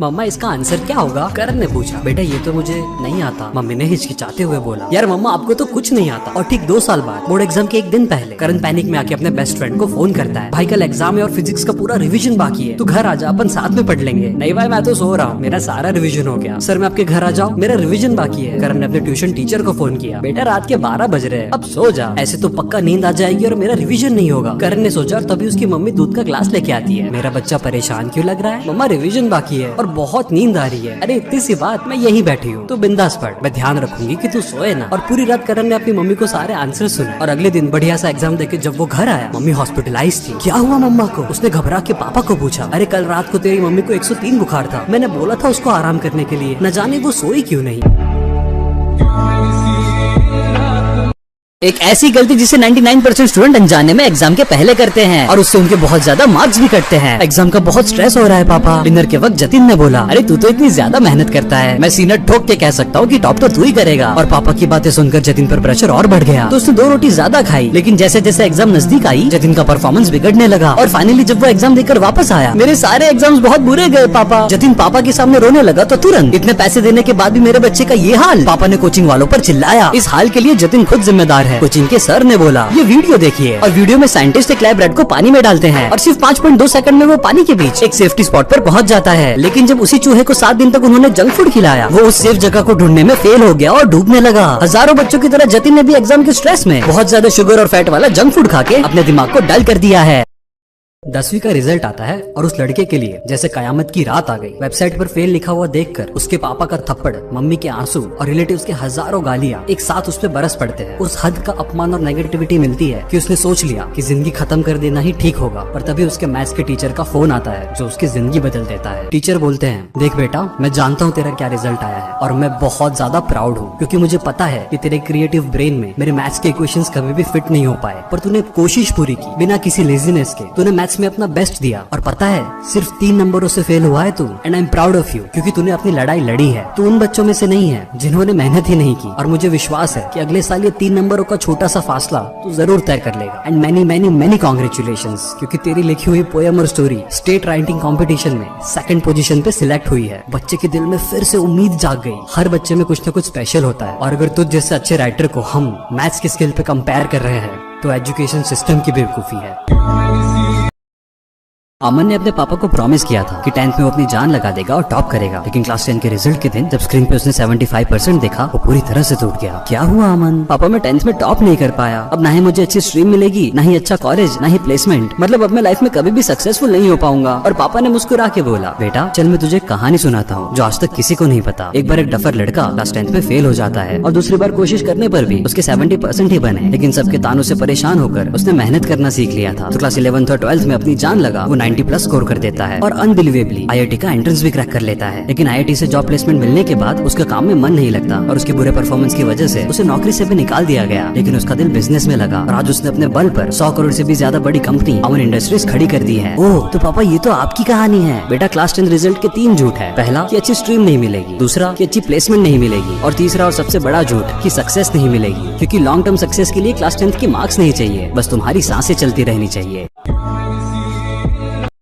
मम्मा इसका आंसर क्या होगा? करण ने पूछा। बेटा ये तो मुझे नहीं आता, मम्मी ने हिचकिचाते हुए बोला। यार मम्मा आपको तो कुछ नहीं आता। और ठीक 2 साल बाद बोर्ड एग्जाम के एक दिन पहले करण पैनिक में आके अपने बेस्ट फ्रेंड को फोन करता है। भाई कल एग्जाम है और फिजिक्स का पूरा रिवीजन बाकी है, तू घर आ जा, अपन साथ में पढ़ लेंगे। नहीं भाई मैं तो सो रहा हूँ, मेरा सारा रिवीजन हो गया। सर मैं आपके घर आ जाऊँ, मेरा रिवीजन बाकी है। करण ने अपने ट्यूशन टीचर को फोन किया। बेटा रात के 12 बज रहे हैं, अब सो जा, ऐसे तो पक्का नींद आ जाएगी और मेरा रिवीजन नहीं होगा। करण ने सोचा और तभी उसकी मम्मी दूध का ग्लास लेके आती है। मेरा बच्चा परेशान क्यों लग रहा है? मम्मा रिवीजन बाकी है और बहुत नींद आ रही है। अरे इतनी सी बात, मैं यही बैठी हूँ, तू बिंदास पढ़, मैं ध्यान रखूंगी कि तू सोए ना। और पूरी रात करण ने अपनी मम्मी को सारे आंसर सुने और अगले दिन बढ़िया सा एग्जाम देके जब वो घर आया, मम्मी हॉस्पिटलाइज थी। क्या हुआ मम्मा को? उसने घबरा के पापा को पूछा। अरे कल रात को तेरी मम्मी को 103 बुखार था, मैंने बोला था उसको आराम करने के लिए, न जाने वो सोई क्यों नहीं। एक ऐसी गलती जिसे 99% स्टूडेंट अनजाने में एग्जाम के पहले करते हैं और उससे उनके बहुत ज्यादा मार्क्स भी कटते हैं। एग्जाम का बहुत स्ट्रेस हो रहा है पापा। डिनर के वक्त जतिन ने बोला, अरे तू तो इतनी ज्यादा मेहनत करता है, मैं सीना ठोक के कह सकता हूँ कि टॉप तो तू ही करेगा। और पापा की बातें सुनकर जतिन पर प्रेशर और बढ़ गया, तो उसने 2 रोटी ज्यादा खाई। लेकिन जैसे जैसे एग्जाम नजदीक आई, जतिन का परफॉर्मेंस बिगड़ने लगा और फाइनली जब वो एग्जाम देकर वापस आया, मेरे सारे एग्जाम्स बहुत बुरे गए पापा। जतिन पापा के सामने रोने लगा तो तुरंत, इतने पैसे देने के बाद भी मेरे बच्चे का ये हाल। पापा ने कोचिंग वालों पर चिल्लाया। इस हाल के लिए जतिन खुद जिम्मेदार है। कोचिंग के सर ने बोला, ये वीडियो देखिए। और वीडियो में साइंटिस्ट एक लैब रैट को पानी में डालते हैं और सिर्फ 5.2 सेकंड में वो पानी के बीच एक सेफ्टी स्पॉट पर पहुंच जाता है। लेकिन जब उसी चूहे को 7 दिन तक उन्होंने जंक फूड खिलाया, वो उस सेफ जगह को ढूंढने में फेल हो गया और डूबने लगा। हजारों बच्चों की तरह जतिन ने भी एग्जाम के स्ट्रेस में बहुत ज्यादा शुगर और फैट वाला जंक फूड खा के अपने दिमाग को डल कर दिया है। 10वीं का रिजल्ट आता है और उस लड़के के लिए जैसे कयामत की रात आ गई। वेबसाइट पर फेल लिखा हुआ देखकर उसके पापा का थप्पड़, मम्मी के आंसू और रिलेटिव्स के हजारों गालियां एक साथ उस पे बरस पड़ते हैं। उस हद का अपमान और नेगेटिविटी मिलती है कि उसने सोच लिया कि जिंदगी खत्म कर देना ही ठीक होगा। पर तभी उसके मैथ्स के टीचर का फोन आता है जो उसकी जिंदगी बदल देता है। टीचर बोलते हैं, देख बेटा मैं जानता हूँ तेरा क्या रिजल्ट आया है और मैं बहुत ज्यादा प्राउड हूँ, क्योंकि मुझे पता है कि तेरे क्रिएटिव ब्रेन में मेरे मैथ्स के इक्वेशंस कभी भी फिट नहीं हो पाए, पर तूने कोशिश पूरी की बिना किसी लेजीनेस के। तूने मैथ्स में अपना बेस्ट दिया और पता है सिर्फ 3 नंबरों से फेल हुआ है तू। And I am proud of you, क्योंकि तूने अपनी लड़ाई लड़ी है। तू उन बच्चों में से नहीं है जिन्होंने मेहनत ही नहीं की। और मुझे विश्वास है कि अगले साल ये 3 नंबरों का छोटा सा फासला तू जरूर तय कर लेगा। And many many many congratulations, क्योंकि तेरी लिखी हुई पोएम और स्टोरी स्टेट राइटिंग कॉम्पिटिशन में 2nd पोजीशन पे सिलेक्ट हुई है। बच्चे के दिल में फिर से उम्मीद जाग गई। हर बच्चे में कुछ न कुछ स्पेशल होता है और अगर तुझ जैसे अच्छे राइटर को हम मैथ्स के स्किल पे कंपेयर कर रहे हैं तो एजुकेशन सिस्टम की बेवकूफी है। अमन ने अपने पापा को प्रॉमिस किया था कि 10th में वो अपनी जान लगा देगा और टॉप करेगा, लेकिन क्लास 10 के रिजल्ट के दिन जब स्क्रीन पे उसने 75% देखा, वो पूरी तरह से टूट गया। क्या हुआ अमन? पापा मैं 10th में टॉप नहीं कर पाया, अब ना ही मुझे अच्छी स्ट्रीम मिलेगी, ना ही अच्छा कॉलेज, ना ही प्लेसमेंट, मतलब अब मैं लाइफ में कभी भी सक्सेसफुल नहीं हो पाऊंगा। और पापा ने मुस्कुरा के बोला, बेटा चल मैं तुझे कहानी सुनाता हूँ जो आज तक किसी को नहीं पता। एक बार एक डफर लड़का क्लास 10th में फेल हो जाता है और दूसरी बार कोशिश करने पर भी उसके 70% ही बने, लेकिन सबके तानों से परेशान होकर उसने मेहनत करना सीख लिया था। तो क्लास 11th और 12th में अपनी जान लगा वो 90+ स्कोर कर देता है और अनबिलीवेबली IIT का एंट्रेंस भी क्रैक कर लेता है। लेकिन IIT से जॉब प्लेसमेंट मिलने के बाद उसका काम में मन नहीं लगता और उसके बुरे परफॉर्मेंस की वजह से उसे नौकरी से भी निकाल दिया गया। लेकिन उसका दिल बिजनेस में लगा और आज उसने अपने बल पर 100 करोड़ से भी ज्यादा बड़ी कंपनी अमन इंडस्ट्रीज खड़ी कर दी है। ओह तो पापा ये तो आपकी कहानी है। बेटा क्लास 10 रिजल्ट के 3 झूठ है। पहला कि अच्छी स्ट्रीम नहीं मिलेगी, दूसरा कि अच्छी प्लेसमेंट नहीं मिलेगी और तीसरा और सबसे बड़ा झूठ कि सक्सेस नहीं मिलेगी, क्योंकि लॉन्ग टर्म सक्सेस के लिए क्लास 10th की मार्क्स नहीं चाहिए, बस तुम्हारी सांसें चलती रहनी चाहिए।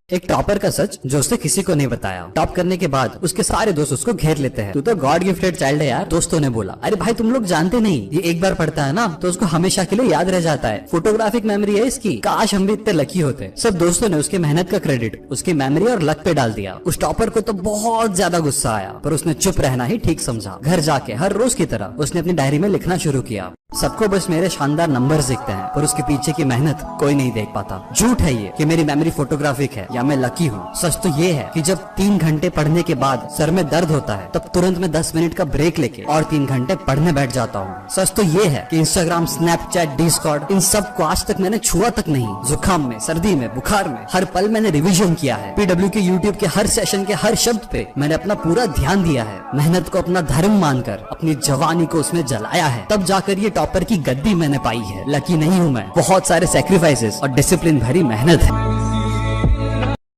एक टॉपर का सच जो उसने किसी को नहीं बताया। टॉप करने के बाद उसके सारे दोस्त उसको घेर लेते हैं। तू तो गॉड गिफ्टेड चाइल्ड है यार, दोस्तों ने बोला। अरे भाई तुम लोग जानते नहीं, ये एक बार पढ़ता है ना तो उसको हमेशा के लिए याद रह जाता है। फोटोग्राफिक मेमोरी है इसकी, काश हम भी इतने लकी होते। सब दोस्तों ने उसके मेहनत का क्रेडिट उसकी मेमोरी और लक पे डाल दिया। उस टॉपर को तो बहुत ज्यादा गुस्सा आया, पर उसने चुप रहना ही ठीक समझा। घर जाके हर रोज की तरह उसने अपनी डायरी में लिखना शुरू किया, सबको बस मेरे शानदार नंबर्स दिखते हैं पर उसके पीछे की मेहनत कोई नहीं देख पाता। झूठ है ये कि मेरी मेमोरी फोटोग्राफिक है या मैं लकी हूँ। सच तो ये है कि जब 3 घंटे पढ़ने के बाद सर में दर्द होता है तब तुरंत मैं 10 मिनट का ब्रेक लेके और 3 घंटे पढ़ने बैठ जाता हूँ। सच तो ये है कि इंस्टाग्राम, स्नैपचैट, डिस्कॉर्ड इन सब को आज तक मैंने छुआ तक नहीं। जुकाम में, सर्दी में, बुखार में हर पल मैंने रिविजन किया है। PW के यूट्यूब के हर सेशन के हर शब्द पे मैंने अपना पूरा ध्यान दिया है। मेहनत को अपना धर्म मानकर अपनी जवानी को उसमें जलाया है, तब जाकर ये टॉपर की गद्दी मैंने पाई है। लकी नहीं हूँ मैं, बहुत सारे सैक्रिफाइसेस और डिसिप्लिन भरी मेहनत है।